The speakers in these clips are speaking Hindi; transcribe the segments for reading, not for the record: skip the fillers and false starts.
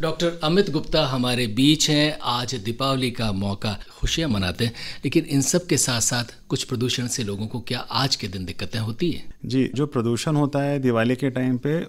डॉक्टर अमित गुप्ता हमारे बीच हैं। आज दीपावली का मौका, खुशियां मनाते हैं, लेकिन इन सब के साथ साथ कुछ प्रदूषण से लोगों को क्या आज के दिन दिक्कतें होती हैं? जी, जो प्रदूषण होता है दिवाली के टाइम पे,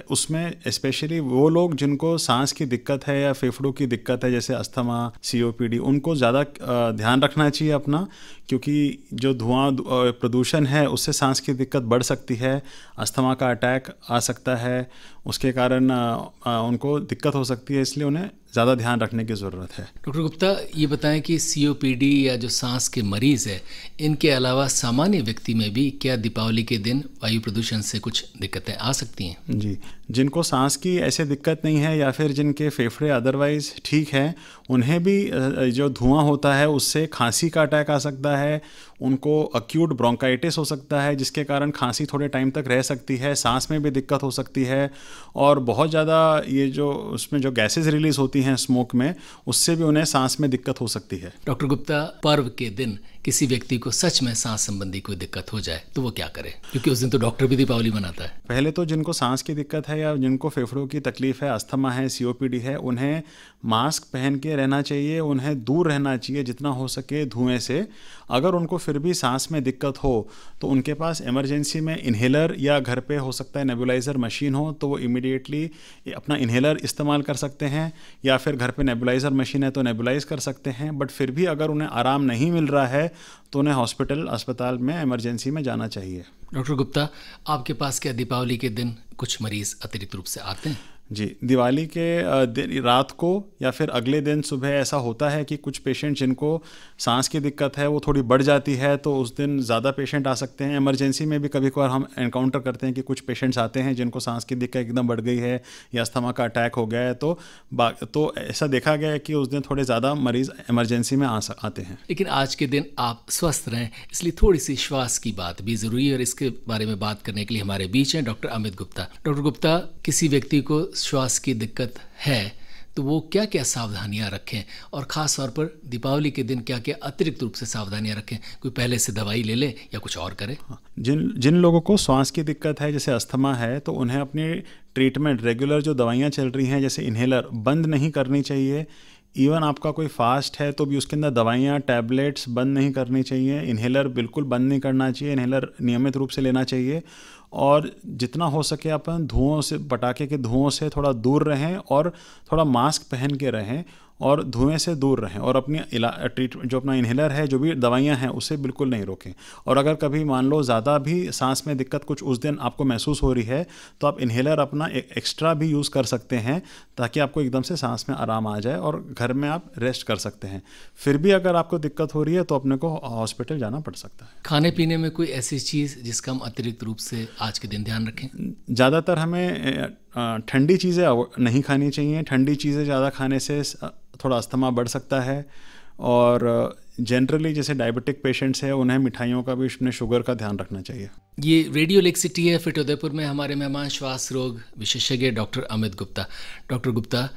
उसमें स्पेशली वो लोग जिनको सांस की दिक्कत है या फेफड़ों की दिक्कत है, जैसे अस्थमा, सीओपीडी, उनको ज़्यादा ध्यान रखना चाहिए अपना, क्योंकि जो धुआं प्रदूषण है उससे सांस की दिक्कत बढ़ सकती है, अस्थमा का अटैक आ सकता है, उसके कारण उनको दिक्कत हो सकती है, इसलिए उन्हें ज़्यादा ध्यान रखने की ज़रूरत है। डॉक्टर गुप्ता, ये बताएं कि सीओपीडी या जो सांस के मरीज़ है, इनके अलावा सामान्य व्यक्ति में भी क्या दीपावली के दिन वायु प्रदूषण से कुछ दिक्कतें आ सकती हैं? जी, जिनको सांस की ऐसे दिक्कत नहीं है या फिर जिनके फेफड़े अदरवाइज़ ठीक हैं, उन्हें भी जो धुआं होता है उससे खांसी का अटैक आ सकता है, उनको अक्यूट ब्रोंकाइटिस हो सकता है, जिसके कारण खांसी थोड़े टाइम तक रह सकती है, सांस में भी दिक्कत हो सकती है, और बहुत ज़्यादा ये जो उसमें जो गैसेस रिलीज़ होती हैं स्मोक में, उससे भी उन्हें सांस में दिक्कत हो सकती है। डॉक्टर गुप्ता, पर्व के दिन किसी व्यक्ति को सच में सांस संबंधी कोई दिक्कत हो जाए तो वो क्या करे, क्योंकि उस दिन तो डॉक्टर भी दीपावली मनाता है? पहले तो जिनको सांस की दिक्कत है या जिनको फेफड़ों की तकलीफ है, अस्थमा है, सीओपीडी है, उन्हें मास्क पहन के रहना चाहिए, उन्हें दूर रहना चाहिए जितना हो सके धुएं से। अगर उनको फिर भी सांस में दिक्कत हो तो उनके पास इमरजेंसी में इन्हेलर या घर पे हो सकता है नेबुलाइज़र मशीन हो, तो वो इमीडिएटली अपना इन्हेलर इस्तेमाल कर सकते हैं, या फिर घर पे नेबुलाइज़र मशीन है तो नेबुलाइज़ कर सकते हैं। बट फिर भी अगर उन्हें आराम नहीं मिल रहा है तो उन्हें अस्पताल में इमरजेंसी में जाना चाहिए। डॉक्टर गुप्ता, आपके पास क्या दीपावली के दिन कुछ मरीज़ अतिरिक्त रूप से आते हैं? जी, दिवाली के रात को या फिर अगले दिन सुबह ऐसा होता है कि कुछ पेशेंट जिनको सांस की दिक्कत है वो थोड़ी बढ़ जाती है, तो उस दिन ज़्यादा पेशेंट आ सकते हैं। इमरजेंसी में भी कभी कभार हम एनकाउंटर करते हैं कि कुछ पेशेंट्स आते हैं जिनको सांस की दिक्कत एकदम बढ़ गई है या अस्थमा का अटैक हो गया है, तो ऐसा देखा गया है कि उस दिन थोड़े ज़्यादा मरीज़ इमरजेंसी में आते हैं। लेकिन आज के दिन आप स्वस्थ रहें, इसलिए थोड़ी सी श्वास की बात भी ज़रूरी है, और इसके बारे में बात करने के लिए हमारे बीच हैं डॉक्टर अमित गुप्ता। डॉक्टर गुप्ता, किसी व्यक्ति को श्वास की दिक्कत है तो वो क्या क्या सावधानियां रखें, और ख़ास तौर पर दीपावली के दिन क्या क्या अतिरिक्त रूप से सावधानियां रखें? कोई पहले से दवाई ले ले या कुछ और करे? जिन लोगों को श्वास की दिक्कत है, जैसे अस्थमा है, तो उन्हें अपनी ट्रीटमेंट, रेगुलर जो दवाइयाँ चल रही हैं जैसे इन्हेलर, बंद नहीं करनी चाहिए। इवन आपका कोई फास्ट है तो भी उसके अंदर दवाइयाँ, टैबलेट्स बंद नहीं करनी चाहिए। इन्हेलर बिल्कुल बंद नहीं करना चाहिए, इन्हेलर नियमित रूप से लेना चाहिए, और जितना हो सके अपन धुओं से, पटाखे के धुओं से थोड़ा दूर रहें, और थोड़ा मास्क पहन के रहें, और धुएं से दूर रहें, और अपनी जो अपना इन्हेलर है, जो भी दवाइयाँ हैं, उसे बिल्कुल नहीं रोकें। और अगर कभी मान लो ज़्यादा भी सांस में दिक्कत कुछ उस दिन आपको महसूस हो रही है, तो आप इन्हेलर अपना एक्स्ट्रा भी यूज़ कर सकते हैं, ताकि आपको एकदम से सांस में आराम आ जाए और घर में आप रेस्ट कर सकते हैं। फिर भी अगर आपको दिक्कत हो रही है तो अपने को हॉस्पिटल जाना पड़ सकता है। खाने पीने में कोई ऐसी चीज़ जिसका हम अतिरिक्त रूप से आज के दिन ध्यान रखें? ज़्यादातर हमें ठंडी चीज़ें नहीं खानी चाहिए। ठंडी चीज़ें ज़्यादा खाने से थोड़ा अस्थमा बढ़ सकता है, और जनरली जैसे डायबिटिक पेशेंट्स हैं उन्हें मिठाइयों का भी, अपने शुगर का ध्यान रखना चाहिए। ये रेडियो लेक सिटी है फिट उदयपुर में हमारे मेहमान श्वास रोग विशेषज्ञ डॉक्टर अमित गुप्ता। डॉक्टर गुप्ता,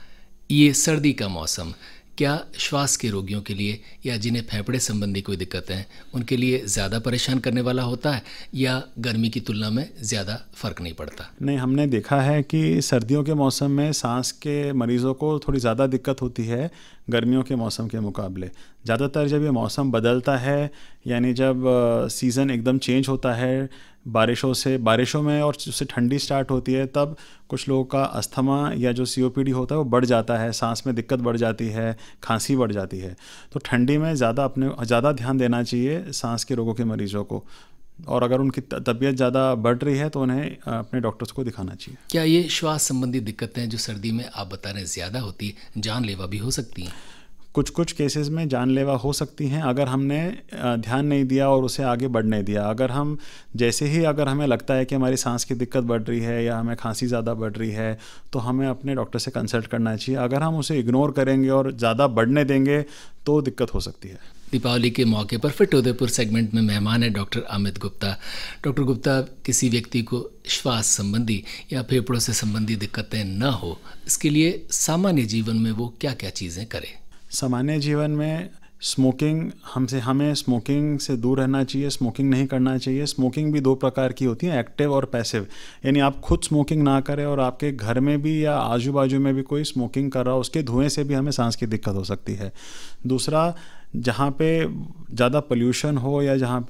ये सर्दी का मौसम क्या श्वास के रोगियों के लिए या जिन्हें फेफड़े संबंधी कोई दिक्कत है उनके लिए ज़्यादा परेशान करने वाला होता है, या गर्मी की तुलना में ज़्यादा फ़र्क नहीं पड़ता? नहीं, हमने देखा है कि सर्दियों के मौसम में सांस के मरीज़ों को थोड़ी ज़्यादा दिक्कत होती है गर्मियों के मौसम के मुकाबले। ज़्यादातर जब ये मौसम बदलता है, यानी जब सीज़न एकदम चेंज होता है बारिशों में, और उससे ठंडी स्टार्ट होती है, तब कुछ लोगों का अस्थमा या जो सीओपीडी होता है वो बढ़ जाता है, सांस में दिक्कत बढ़ जाती है, खांसी बढ़ जाती है। तो ठंडी में ज़्यादा ध्यान देना चाहिए सांस के रोगों के मरीज़ों को, और अगर उनकी तबीयत ज़्यादा बढ़ रही है तो उन्हें अपने डॉक्टर्स को दिखाना चाहिए। क्या ये श्वास संबंधी दिक्कतें जो सर्दी में आप बता रहे हैं ज़्यादा होती है, जानलेवा भी हो सकती हैं? कुछ केसेस में जानलेवा हो सकती हैं अगर हमने ध्यान नहीं दिया और उसे आगे बढ़ने दिया। अगर हमें लगता है कि हमारी सांस की दिक्कत बढ़ रही है या हमें खांसी ज़्यादा बढ़ रही है, तो हमें अपने डॉक्टर से कंसल्ट करना चाहिए। अगर हम उसे इग्नोर करेंगे और ज़्यादा बढ़ने देंगे तो दिक्कत हो सकती है। दीपावली के मौके पर फिट उदयपुर सेगमेंट में मेहमान है डॉक्टर अमित गुप्ता। डॉक्टर गुप्ता, किसी व्यक्ति को श्वास संबंधी या फेफड़ों से संबंधी दिक्कतें न हो, इसके लिए सामान्य जीवन में वो क्या क्या चीज़ें करे? सामान्य जीवन में स्मोकिंग हमें स्मोकिंग से दूर रहना चाहिए, स्मोकिंग नहीं करना चाहिए। स्मोकिंग भी दो प्रकार की होती है, एक्टिव और पैसिव। यानी आप खुद स्मोकिंग ना करें और आपके घर में भी या आजू बाजू में भी कोई स्मोकिंग कर रहा हो, उसके धुएं से भी हमें सांस की दिक्कत हो सकती है। दूसरा, जहाँ पे ज़्यादा पोल्यूशन हो या जहाँ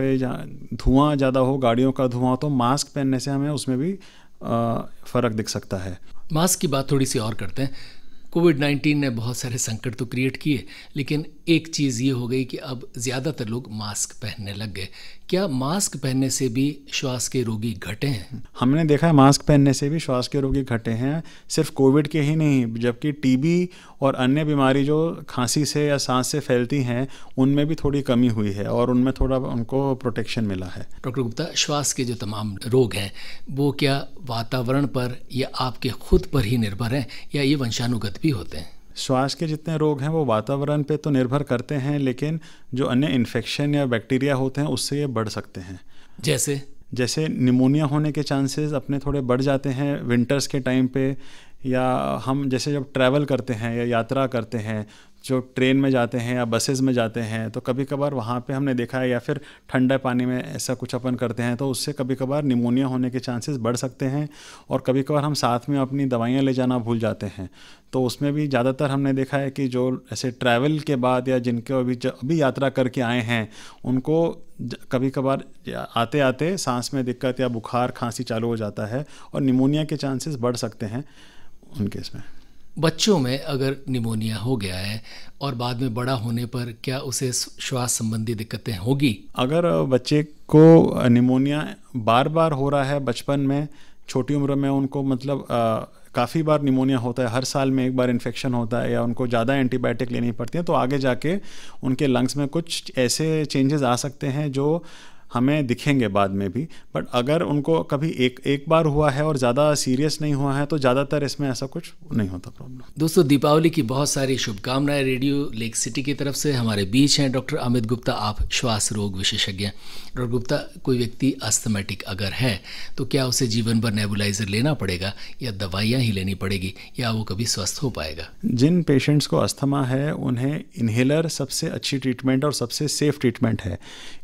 धुआं ज़्यादा हो, गाड़ियों का धुआं हो, तो मास्क पहनने से हमें उसमें भी फ़र्क दिख सकता है। मास्क की बात थोड़ी सी और करते हैं। कोविड-19 ने बहुत सारे संकट तो क्रिएट किए, लेकिन एक चीज़ ये हो गई कि अब ज़्यादातर लोग मास्क पहनने लग गए। क्या मास्क पहनने से भी श्वास के रोगी घटे हैं? हमने देखा है मास्क पहनने से भी श्वास के रोगी घटे हैं, सिर्फ कोविड के ही नहीं, जबकि टीबी और अन्य बीमारी जो खांसी से या सांस से फैलती हैं उनमें भी थोड़ी कमी हुई है और उनमें थोड़ा उनको प्रोटेक्शन मिला है। डॉक्टर गुप्ता, श्वास के जो तमाम रोग हैं वो क्या वातावरण पर या आपके खुद पर ही निर्भर हैं या ये वंशानुगत भी होते हैं? श्वास के जितने रोग हैं वो वातावरण पे तो निर्भर करते हैं, लेकिन जो अन्य इन्फेक्शन या बैक्टीरिया होते हैं उससे ये बढ़ सकते हैं। जैसे निमोनिया होने के चांसेस अपने थोड़े बढ़ जाते हैं विंटर्स के टाइम पे, या हम जैसे जब ट्रैवल करते हैं या यात्रा करते हैं, जो ट्रेन में जाते हैं या बसेस में जाते हैं, तो कभी कभार वहाँ पे हमने देखा है, या फिर ठंडे पानी में ऐसा कुछ अपन करते हैं तो उससे कभी कभार निमोनिया होने के चांसेस बढ़ सकते हैं। और कभी कभार हम साथ में अपनी दवाइयाँ ले जाना भूल जाते हैं, तो उसमें भी ज़्यादातर हमने देखा है कि जो ऐसे ट्रैवल के बाद या जिनके अभी यात्रा करके आए हैं उनको कभी कभार आते आते सांस में दिक्कत या बुखार खांसी चालू हो जाता है और निमोनिया के चांसेस बढ़ सकते हैं उनके इसमें। बच्चों में अगर निमोनिया हो गया है और बाद में बड़ा होने पर क्या उसे श्वास संबंधी दिक्कतें होगी? अगर बच्चे को निमोनिया बार बार हो रहा है बचपन में, छोटी उम्र में उनको मतलब काफ़ी बार निमोनिया होता है, हर साल में एक बार इन्फेक्शन होता है या उनको ज़्यादा एंटीबायोटिक लेनी पड़ती है, तो आगे जाके उनके लंग्स में कुछ ऐसे चेंजेस आ सकते हैं जो हमें दिखेंगे बाद में भी। बट अगर उनको कभी एक बार हुआ है और ज़्यादा सीरियस नहीं हुआ है तो ज़्यादातर इसमें ऐसा कुछ नहीं होता प्रॉब्लम। दोस्तों, दीपावली की बहुत सारी शुभकामनाएं रेडियो लेक सिटी की तरफ से। हमारे बीच हैं डॉक्टर अमित गुप्ता, आप श्वास रोग विशेषज्ञ। डॉक्टर गुप्ता, कोई व्यक्ति अस्थमैटिक अगर है तो क्या उसे जीवन भर नेबुलाइजर लेना पड़ेगा या दवाइयाँ ही लेनी पड़ेगी या वो कभी स्वस्थ हो पाएगा? जिन पेशेंट्स को अस्थमा है उन्हें इन्हेलर सबसे अच्छी ट्रीटमेंट और सबसे सेफ ट्रीटमेंट है।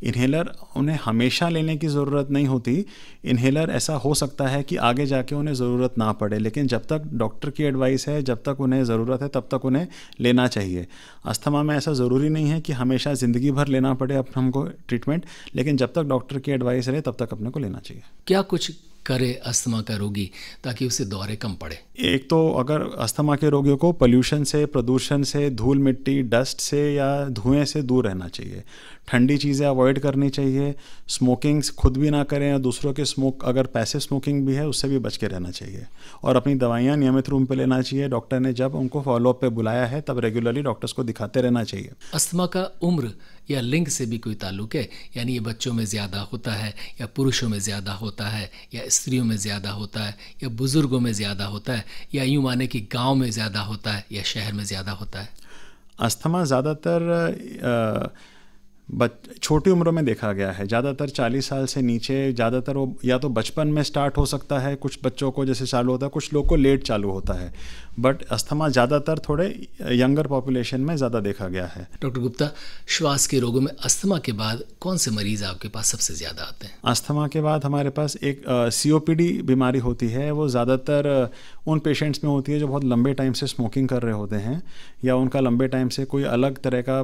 इन्हेलर उन्हें हमेशा लेने की ज़रूरत नहीं होती। इन्हेलर ऐसा हो सकता है कि आगे जाके उन्हें ज़रूरत ना पड़े, लेकिन जब तक डॉक्टर की एडवाइस है, जब तक उन्हें ज़रूरत है तब तक उन्हें लेना चाहिए। अस्थमा में ऐसा ज़रूरी नहीं है कि हमेशा ज़िंदगी भर लेना पड़े हमको ट्रीटमेंट, लेकिन जब तक डॉक्टर की एडवाइस रहे तब तक अपने को लेना चाहिए। क्या कुछ करे अस्थमा का रोगी ताकि उसे दौरे कम पड़े? एक तो अगर अस्थमा के रोगियों को पोल्यूशन से, प्रदूषण से, धूल मिट्टी, डस्ट से या धुएं से दूर रहना चाहिए। ठंडी चीज़ें अवॉइड करनी चाहिए। स्मोकिंग खुद भी ना करें और दूसरों के अगर पैसिव स्मोकिंग भी है उससे भी बच के रहना चाहिए। और अपनी दवाइयाँ नियमित रूप पे लेना चाहिए। डॉक्टर ने जब उनको फॉलोअप पे बुलाया है तब रेगुलरली डॉक्टर्स को दिखाते रहना चाहिए। अस्थमा का उम्र या लिंग से भी कोई ताल्लुक है? यानी ये बच्चों में ज़्यादा होता है या पुरुषों में ज़्यादा होता है या स्त्रियों में ज़्यादा होता है या बुज़ुर्गों में ज़्यादा होता है या यूँ माने कि गांव में ज़्यादा होता है या शहर में ज़्यादा होता है? अस्थमा ज़्यादातर छोटी उम्र में देखा गया है। ज़्यादातर 40 साल से नीचे, ज़्यादातर वो या तो बचपन में स्टार्ट हो सकता है, कुछ बच्चों को जैसे चालू होता है, कुछ लोग को लेट चालू होता है। बट अस्थमा ज़्यादातर थोड़े यंगर पॉपुलेशन में ज़्यादा देखा गया है। डॉक्टर गुप्ता, श्वास के रोगों में अस्थमा के बाद कौन से मरीज़ आपके पास सबसे ज़्यादा आते हैं? अस्थमा के बाद हमारे पास एक COPD बीमारी होती है। वो ज़्यादातर उन पेशेंट्स में होती है जो बहुत लंबे टाइम से स्मोकिंग कर रहे होते हैं या उनका लंबे टाइम से कोई अलग तरह का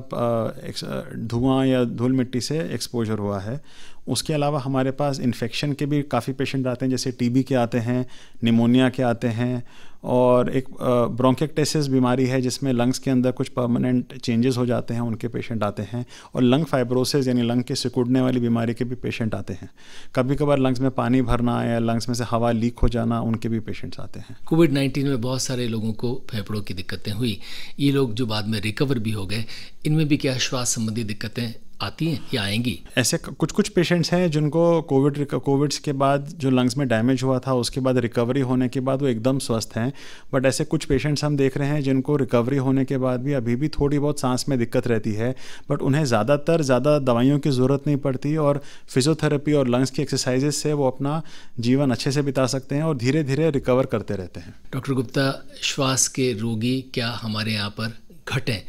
धुआं या धूल मिट्टी से एक्सपोजर हुआ है। उसके अलावा हमारे पास इन्फेक्शन के भी काफ़ी पेशेंट आते हैं, जैसे TB के आते हैं, निमोनिया के आते हैं, और एक ब्रोंकिक्टेसिस बीमारी है जिसमें लंग्स के अंदर कुछ परमानेंट चेंजेस हो जाते हैं, उनके पेशेंट आते हैं। और लंग फाइब्रोसिस यानी लंग के सिकुड़ने वाली बीमारी के भी पेशेंट आते हैं। कभी कभार लंग्स में पानी भरना या लंग्स में से हवा लीक हो जाना, उनके भी पेशेंट्स आते हैं। कोविड-19 में बहुत सारे लोगों को फेफड़ों की दिक्कतें हुई। ये लोग जो बाद में रिकवर भी हो गए, इनमें भी क्या श्वास संबंधी दिक्कतें आती हैं या आएंगी? ऐसे कुछ पेशेंट्स हैं जिनको कोविड के बाद जो लंग्स में डैमेज हुआ था उसके बाद रिकवरी होने के बाद वो एकदम स्वस्थ हैं। बट ऐसे कुछ पेशेंट्स हम देख रहे हैं जिनको रिकवरी होने के बाद भी अभी भी थोड़ी बहुत सांस में दिक्कत रहती है, बट उन्हें ज़्यादा दवाइयों की ज़रूरत नहीं पड़ती और फिजियोथेरेपी और लंग्स की एक्सरसाइजेज से वो अपना जीवन अच्छे से बिता सकते हैं और धीरे धीरे रिकवर करते रहते हैं। डॉक्टर गुप्ता, श्वास के रोगी क्या हमारे यहाँ पर घटें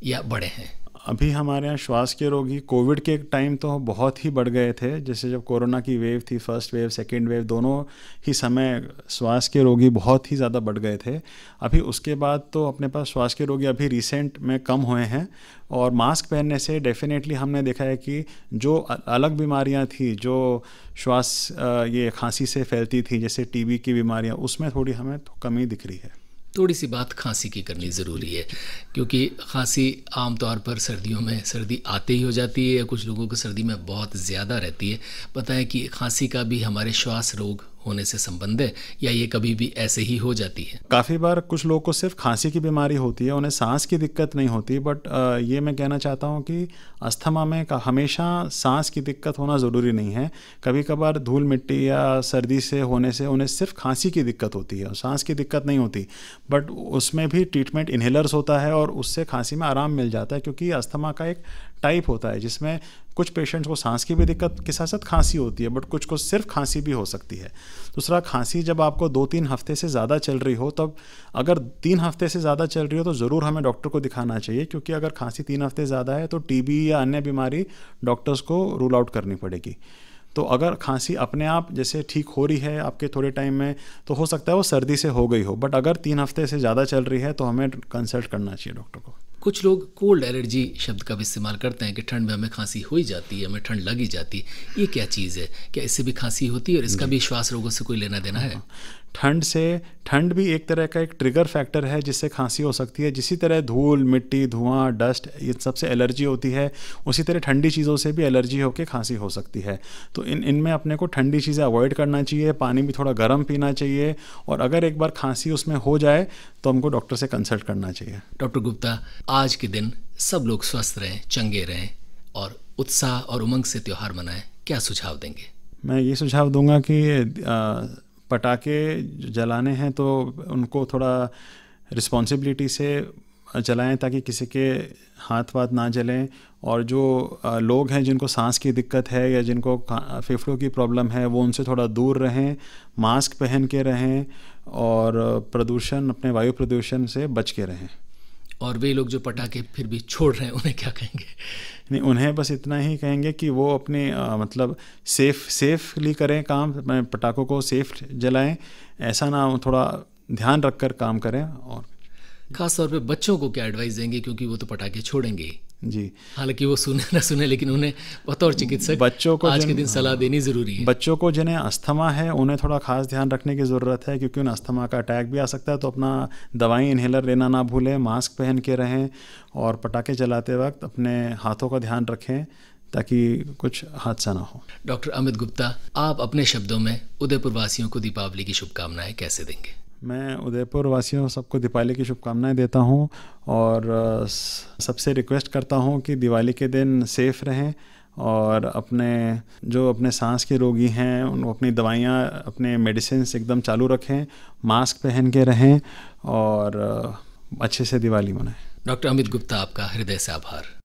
या बढ़े हैं? अभी हमारे यहाँ श्वास के रोगी कोविड के टाइम तो बहुत ही बढ़ गए थे। जैसे जब कोरोना की वेव थी, फर्स्ट वेव सेकेंड वेव, दोनों ही समय श्वास के रोगी बहुत ही ज़्यादा बढ़ गए थे। अभी उसके बाद तो अपने पास श्वास के रोगी अभी रिसेंट में कम हुए हैं। और मास्क पहनने से डेफिनेटली हमने देखा है कि जो अलग बीमारियां थी जो श्वास ये खांसी से फैलती थी, जैसे टीबी की बीमारियां, उसमें थोड़ी हमें कमी दिख रही है। थोड़ी सी बात खांसी की करनी ज़रूरी है, क्योंकि खांसी आमतौर पर सर्दियों में सर्दी आते ही हो जाती है, या कुछ लोगों को सर्दी में बहुत ज़्यादा रहती है। पता है कि खांसी का भी हमारे श्वास रोग होने से संबंध है, या ये कभी भी ऐसे ही हो जाती है? काफ़ी बार कुछ लोगों को सिर्फ खांसी की बीमारी होती है, उन्हें सांस की दिक्कत नहीं होती। बट ये मैं कहना चाहता हूँ कि अस्थमा में हमेशा सांस की दिक्कत होना ज़रूरी नहीं है। कभी कभार धूल मिट्टी या सर्दी से होने से उन्हें सिर्फ खांसी की दिक्कत होती है, सांस की दिक्कत नहीं होती। बट उसमें भी ट्रीटमेंट इन्हेलर्स होता है और उससे खांसी में आराम मिल जाता है, क्योंकि अस्थमा का एक टाइप होता है जिसमें कुछ पेशेंट्स को सांस की भी दिक्कत के साथ साथ खांसी होती है, बट कुछ को सिर्फ खांसी भी हो सकती है। दूसरा, खांसी जब आपको 2-3 हफ्ते से ज़्यादा चल रही हो, तब अगर 3 हफ्ते से ज़्यादा चल रही हो तो ज़रूर हमें डॉक्टर को दिखाना चाहिए, क्योंकि अगर खांसी 3 हफ्ते ज़्यादा है तो टीबी या अन्य बीमारी डॉक्टर्स को रूल आउट करनी पड़ेगी। तो अगर खांसी अपने आप जैसे ठीक हो रही है आपके थोड़े टाइम में, तो हो सकता है वो सर्दी से हो गई हो। बट अगर 3 हफ्ते से ज़्यादा चल रही है तो हमें कंसल्ट करना चाहिए डॉक्टर को। कुछ लोग कोल्ड एलर्जी शब्द का भी इस्तेमाल करते हैं कि ठंड में हमें खांसी हो ही जाती है, हमें ठंड लग ही जाती है। ये क्या चीज़ है? क्या इससे भी खांसी होती है और इसका भी श्वास रोगों से कोई लेना देना है? ठंड भी एक तरह का एक ट्रिगर फैक्टर है जिससे खांसी हो सकती है। जिसी तरह धूल मिट्टी धुआं डस्ट ये सबसे एलर्जी होती है, उसी तरह ठंडी चीज़ों से भी एलर्जी होकर खांसी हो सकती है। तो इनमें अपने को ठंडी चीज़ें अवॉइड करना चाहिए, पानी भी थोड़ा गर्म पीना चाहिए, और अगर एक बार खांसी उसमें हो जाए तो हमको डॉक्टर से कंसल्ट करना चाहिए। डॉक्टर गुप्ता, आज के दिन सब लोग स्वस्थ रहें, चंगे रहें और उत्साह और उमंग से त्यौहार मनाएं, क्या सुझाव देंगे? मैं ये सुझाव दूंगा कि पटाखे जलाने हैं तो उनको थोड़ा रिस्पॉन्सिबिलिटी से जलाएं, ताकि किसी के हाथ वाथ ना जलें। और जो लोग हैं जिनको सांस की दिक्कत है या जिनको फेफड़ों की प्रॉब्लम है, वो उनसे थोड़ा दूर रहें, मास्क पहन के रहें और प्रदूषण, अपने वायु प्रदूषण से बच के रहें। और वे लोग जो पटाखे फिर भी छोड़ रहे हैं, उन्हें क्या कहेंगे? नहीं, उन्हें बस इतना ही कहेंगे कि वो अपने मतलब सेफली करें काम, पटाखों को सेफ जलाएं, ऐसा ना थोड़ा ध्यान रखकर काम करें। और खास तौर पे बच्चों को क्या एडवाइस देंगे, क्योंकि वो तो पटाखे छोड़ेंगे ही जी, हालांकि वो सुने ना सुने, लेकिन उन्हें बतौर चिकित्सक बच्चों को आज के दिन सलाह देनी ज़रूरी है। बच्चों को जिन्हें अस्थमा है उन्हें थोड़ा खास ध्यान रखने की ज़रूरत है, क्योंकि उन्हें अस्थमा का अटैक भी आ सकता है। तो अपना दवाई इन्हेलर लेना ना भूलें, मास्क पहन के रहें और पटाखे चलाते वक्त अपने हाथों का ध्यान रखें ताकि कुछ हादसा ना हो। डॉक्टर अमित गुप्ता, आप अपने शब्दों में उदयपुर वासियों को दीपावली की शुभकामनाएं कैसे देंगे? मैं उदयपुर वासियों सबको दीपावली की शुभकामनाएं देता हूं और सबसे रिक्वेस्ट करता हूं कि दिवाली के दिन सेफ़ रहें और अपने सांस के रोगी हैं उनको अपनी दवाइयां, अपने मेडिसिन एकदम चालू रखें, मास्क पहन के रहें और अच्छे से दिवाली मनाएं। डॉक्टर अमित गुप्ता, आपका हृदय से आभार।